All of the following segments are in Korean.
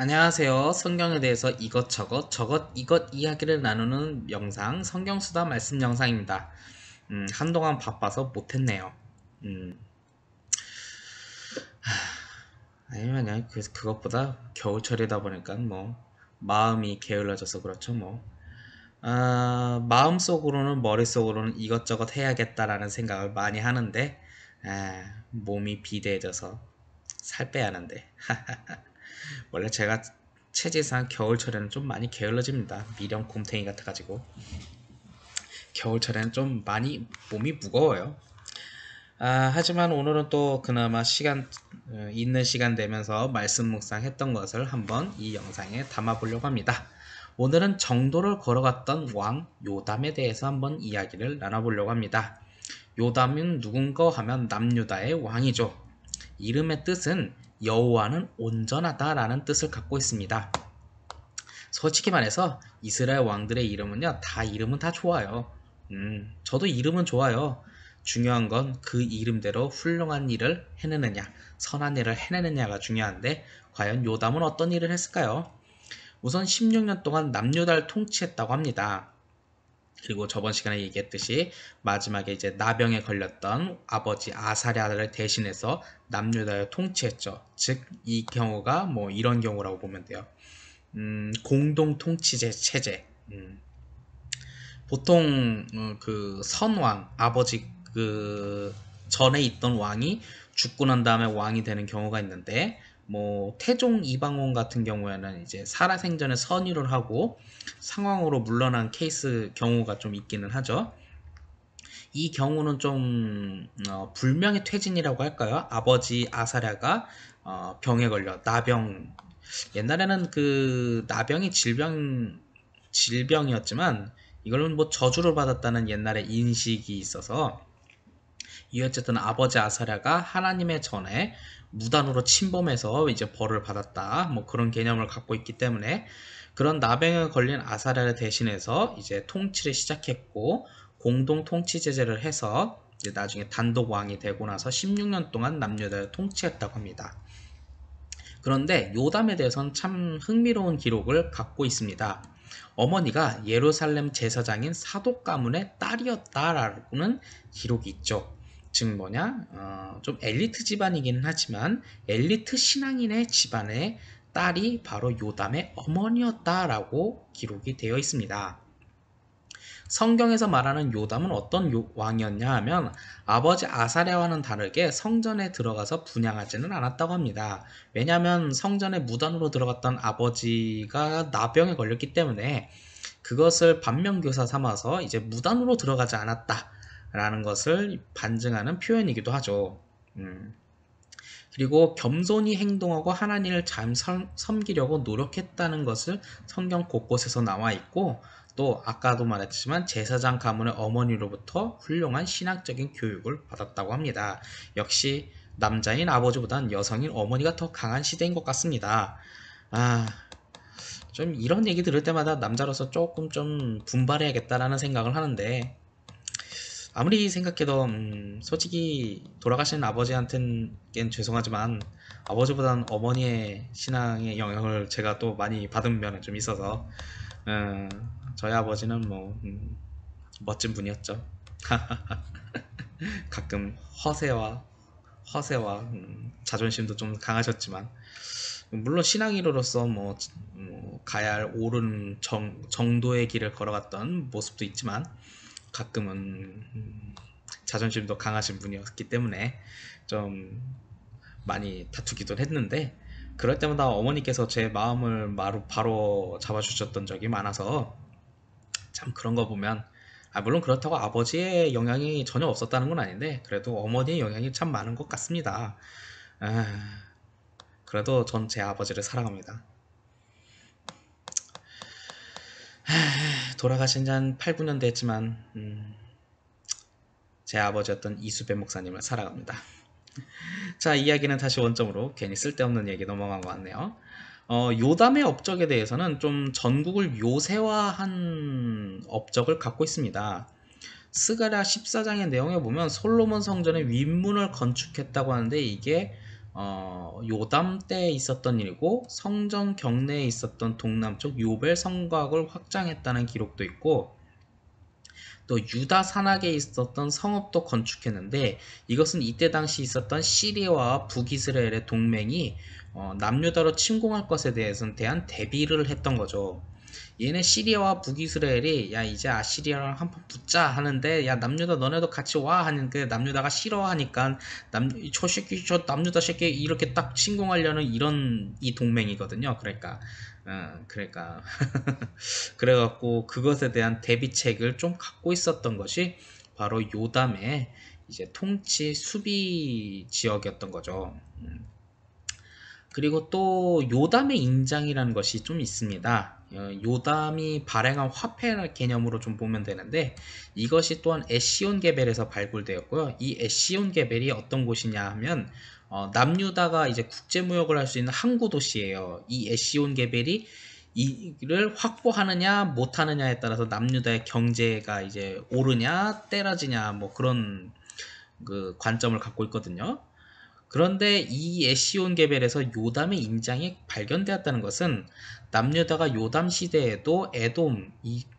안녕하세요. 성경에 대해서 이것저것 저것 이것 이야기를 나누는 영상 성경수다 말씀 영상입니다. 한동안 바빠서 못했네요. 음, 아니면 그것보다 겨울철이다 보니까 뭐 마음이 게을러져서 그렇죠 뭐. 마음속으로는 머릿속으로는 이것저것 해야겠다라는 생각을 많이 하는데 몸이 비대해져서 살 빼야 하는데 원래 제가 체질상 겨울철에는 좀 많이 게을러집니다. 미련 곰탱이 같아가지고 겨울철에는 좀 많이 몸이 무거워요. 하지만 오늘은 또 그나마 있는 시간 되면서 말씀 묵상했던 것을 한번 이 영상에 담아보려고 합니다. 오늘은 정도를 걸어갔던 왕 요담에 대해서 한번 이야기를 나눠보려고 합니다. 요담은 누군가 하면 남유다의 왕이죠. 이름의 뜻은 여호와는 온전하다라는 뜻을 갖고 있습니다. 솔직히 말해서 이스라엘 왕들의 이름은요, 이름은 다 좋아요. 저도 이름은 좋아요. 중요한 건 그 이름대로 훌륭한 일을 해내느냐, 선한 일을 해내느냐가 중요한데, 과연 요담은 어떤 일을 했을까요? 우선 16년 동안 남유다를 통치했다고 합니다. 그리고 저번 시간에 얘기했듯이 마지막에 이제 나병에 걸렸던 아버지 아사랴를 대신해서 남유다를 통치했죠. 즉, 이 경우가 뭐 이런 경우라고 보면 돼요. 공동 통치제 체제. 보통 그 선왕 아버지 그 전에 있던 왕이 죽고 난 다음에 왕이 되는 경우가 있는데 뭐 태종 이방원 같은 경우에는 이제 살아생전에 선위를 하고 상황으로 물러난 케이스 경우가 좀 있기는 하죠. 이 경우는 좀 불명예 퇴진이라고 할까요? 아버지 아사랴가 병에 걸려 나병. 옛날에는 그 나병이 질병이었지만 이거는 뭐 저주를 받았다는 옛날에 인식이 있어서 이 어쨌든 아버지 아사랴가 하나님의 전에 무단으로 침범해서 이제 벌을 받았다 뭐 그런 개념을 갖고 있기 때문에 그런 나병에 걸린 아사랴를 대신해서 이제 통치를 시작했고 공동 통치 제제를 해서 이제 나중에 단독 왕이 되고 나서 16년 동안 남유다를 통치했다고 합니다. 그런데 요담에 대해서는 참 흥미로운 기록을 갖고 있습니다. 어머니가 예루살렘 제사장인 사독 가문의 딸이었다라는 기록이 있죠. 즉 뭐냐? 좀 엘리트 집안이기는 하지만 엘리트 신앙인의 집안의 딸이 바로 요담의 어머니였다라고 기록이 되어 있습니다. 성경에서 말하는 요담은 어떤 왕이었냐 하면 아버지 아사랴와는 다르게 성전에 들어가서 분향하지는 않았다고 합니다. 왜냐하면 성전에 무단으로 들어갔던 아버지가 나병에 걸렸기 때문에 그것을 반면교사 삼아서 이제 무단으로 들어가지 않았다라는 것을 반증하는 표현이기도 하죠. 그리고 겸손히 행동하고 하나님을 잘 섬기려고 노력했다는 것을 성경 곳곳에서 나와 있고 또 아까도 말했지만 제사장 가문의 어머니로부터 훌륭한 신학적인 교육을 받았다고 합니다. 역시 남자인 아버지보단 여성인 어머니가 더 강한 시대인 것 같습니다. 좀 이런 얘기 들을 때마다 남자로서 조금 좀 분발해야겠다라는 생각을 하는데 아무리 생각해도 솔직히 돌아가신 아버지한테는 죄송하지만 아버지보다는 어머니의 신앙의 영향을 제가 또 많이 받은 면이 좀 있어서 저희 아버지는 뭐 멋진 분이었죠. 가끔 허세와 자존심도 좀 강하셨지만 물론 신앙인으로서 뭐 가야 할 옳은 정도의 길을 걸어갔던 모습도 있지만 가끔은 자존심도 강하신 분이었기 때문에 좀 많이 다투기도 했는데 그럴 때마다 어머니께서 제 마음을 바로 잡아주셨던 적이 많아서 참 그런 거 보면 물론 그렇다고 아버지의 영향이 전혀 없었다는 건 아닌데 그래도 어머니의 영향이 참 많은 것 같습니다. 그래도 전 제 아버지를 사랑합니다. 돌아가신 지 한 8, 9년 됐지만 제 아버지였던 이수배 목사님을 사랑합니다. 자, 이야기는 다시 원점으로 괜히 쓸데없는 얘기 넘어간 것 같네요. 요담의 업적에 대해서는 좀 전국을 요새화한 업적을 갖고 있습니다. 스가랴 14장의 내용에 보면 솔로몬 성전의 윗문을 건축했다고 하는데 이게 요담 때 있었던 일이고 성전 경내에 있었던 동남쪽 요벨 성곽을 확장했다는 기록도 있고 또 유다 산악에 있었던 성읍도 건축했는데 이것은 이때 당시 있었던 시리아와 북이스라엘의 동맹이 남유다로 침공할 것에 대한 대비를 했던 거죠. 얘네 시리아와 북이스라엘이 야 이제 아시리아랑 한판 붙자 하는데 야 남유다 너네도 같이 와 하는데 남유다가 싫어하니까 저 새끼 저 남유다 새끼 이렇게 딱 침공하려는 이런 이 동맹이거든요. 그러니까 그래갖고 그것에 대한 대비책을 좀 갖고 있었던 것이 바로 요담의 이제 통치 수비 지역이었던 거죠. 그리고 또 요담의 인장이라는 것이 좀 있습니다. 요담이 발행한 화폐 개념으로 좀 보면 되는데 이것이 또한 에시온 게벨에서 발굴되었고요. 이 에시온 게벨이 어떤 곳이냐 하면 남유다가 이제 국제무역을 할 수 있는 항구 도시예요. 이 에시온 게벨이 이를 확보하느냐 못하느냐에 따라서 남유다의 경제가 이제 오르냐 떨어지냐 뭐 그런 그 관점을 갖고 있거든요. 그런데 이 에시온 게벨에서 요담의 인장이 발견되었다는 것은 남유다가 요담 시대에도 에돔,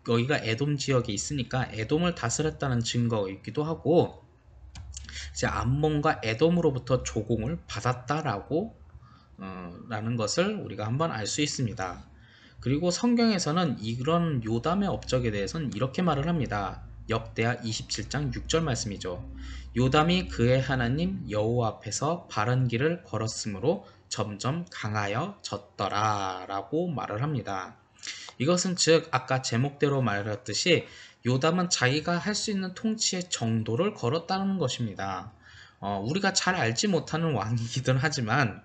여기가 에돔 지역에 있으니까 에돔을 다스렸다는 증거이기도 하고 이제 암몬과 에돔으로부터 조공을 받았다라고 라는 것을 우리가 한번 알 수 있습니다. 그리고 성경에서는 이런 요담의 업적에 대해서는 이렇게 말을 합니다. 역대하 27장 6절 말씀이죠. 요담이 그의 하나님 여호와 앞에서 바른 길을 걸었으므로 점점 강하여졌더라 라고 말을 합니다. 이것은 즉 아까 제목대로 말했듯이 요담은 자기가 할 수 있는 통치의 정도를 걸었다는 것입니다. 우리가 잘 알지 못하는 왕이기도 하지만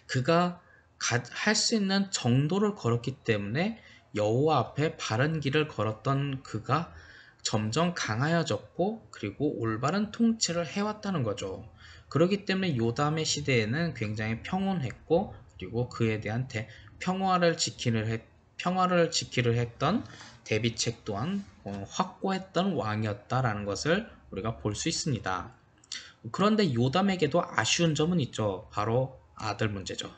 그가 할 수 있는 정도를 걸었기 때문에 여호와 앞에 바른 길을 걸었던 그가 점점 강하여졌고 그리고 올바른 통치를 해왔다는 거죠. 그렇기 때문에 요담의 시대에는 굉장히 평온했고 그리고 그에 대한 평화를 지키려 했던 대비책 또한 확고했던 왕이었다라는 것을 우리가 볼 수 있습니다. 그런데 요담에게도 아쉬운 점은 있죠. 바로 아들 문제죠.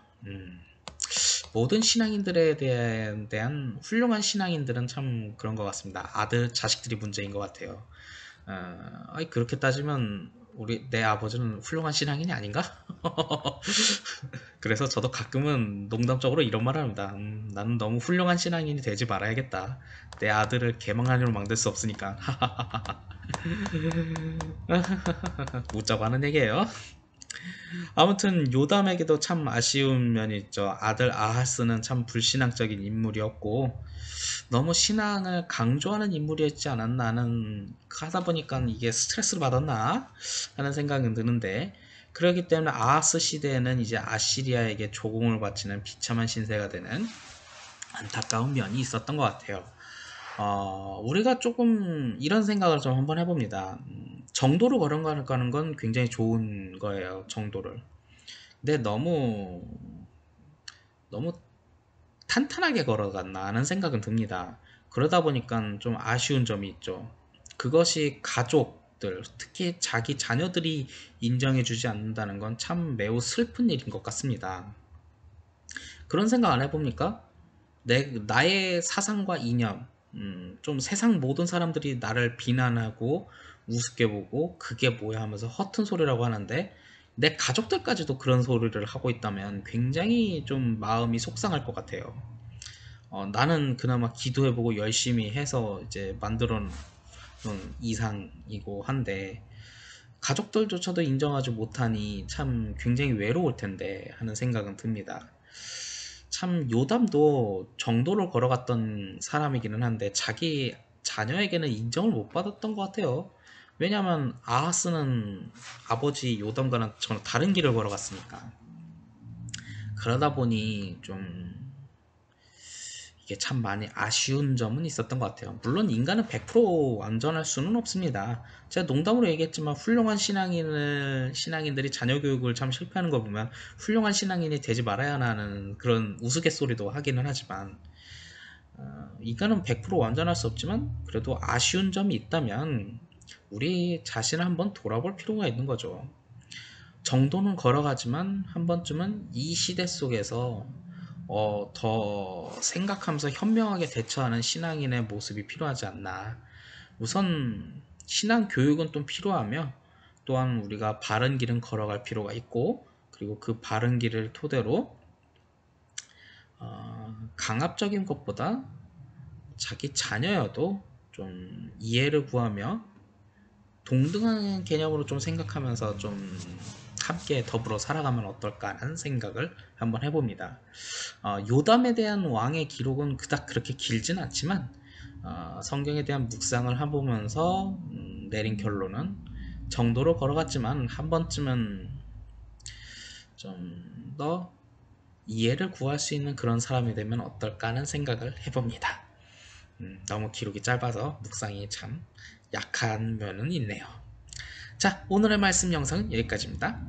모든 신앙인들에 대한 훌륭한 신앙인들은 참 그런 것 같습니다. 자식들이 문제인 것 같아요. 그렇게 따지면 내 아버지는 훌륭한 신앙인이 아닌가? 그래서 저도 가끔은 농담적으로 이런 말을 합니다. 나는 너무 훌륭한 신앙인이 되지 말아야겠다. 내 아들을 개망한으로 만들 수 없으니까. 웃자고 하는 얘기예요. 아무튼 요담에게도 참 아쉬운 면이 있죠. 아들 아하스는 참 불신앙적인 인물이었고 너무 신앙을 강조하는 인물이었지 않았나 하는 하다 보니까 이게 스트레스를 받았나 하는 생각은 드는데 그렇기 때문에 아하스 시대에는 이제 아시리아에게 조공을 바치는 비참한 신세가 되는 안타까운 면이 있었던 것 같아요. 우리가 조금 이런 생각을 좀 한번 해봅니다. 정도로 걸어가는 건 굉장히 좋은 거예요. 정도를. 근데 너무 탄탄하게 걸어갔나 하는 생각은 듭니다. 그러다 보니까 좀 아쉬운 점이 있죠. 그것이 가족들, 특히 자기 자녀들이 인정해주지 않는다는 건 참 매우 슬픈 일인 것 같습니다. 그런 생각 안 해봅니까? 나의 사상과 이념, 좀 세상 모든 사람들이 나를 비난하고 우습게 보고 그게 뭐야 하면서 허튼 소리라고 하는데 내 가족들까지도 그런 소리를 하고 있다면 굉장히 좀 마음이 속상할 것 같아요. 나는 그나마 기도해보고 열심히 해서 이제 만들어 놓은 이상이고 한데 가족들조차도 인정하지 못하니 참 굉장히 외로울 텐데 하는 생각은 듭니다. 참 요담도 정도를 걸어갔던 사람이기는 한데 자기 자녀에게는 인정을 못 받았던 것 같아요. 왜냐하면 아하스는 아버지 요담과는 전혀 다른 길을 걸어갔으니까. 그러다 보니 좀 이게 참 많이 아쉬운 점은 있었던 것 같아요. 물론 인간은 100% 완전할 수는 없습니다. 제가 농담으로 얘기했지만 훌륭한 신앙인들이 자녀 교육을 참 실패하는 거 보면 훌륭한 신앙인이 되지 말아야 하는 그런 우스갯소리도 하기는 하지만 인간은 100% 완전할 수 없지만 그래도 아쉬운 점이 있다면 우리 자신을 한번 돌아볼 필요가 있는 거죠. 정도는 걸어가지만 한 번쯤은 이 시대 속에서 더 생각하면서 현명하게 대처하는 신앙인의 모습이 필요하지 않나. 우선 신앙 교육은 또 필요하며 또한 우리가 바른 길은 걸어갈 필요가 있고 그리고 그 바른 길을 토대로 강압적인 것보다 자기 자녀여도 좀 이해를 구하며 동등한 개념으로 좀 생각하면서 좀 함께 더불어 살아가면 어떨까 하는 생각을 한번 해봅니다. 요담에 대한 왕의 기록은 그닥 그렇게 길진 않지만 성경에 대한 묵상을 해보면서 내린 결론은 정도로 걸어갔지만 한 번쯤은 좀 더 이해를 구할 수 있는 그런 사람이 되면 어떨까 하는 생각을 해봅니다. 너무 기록이 짧아서 묵상이 참 약한 면은 있네요. 자, 오늘의 말씀 영상은 여기까지입니다.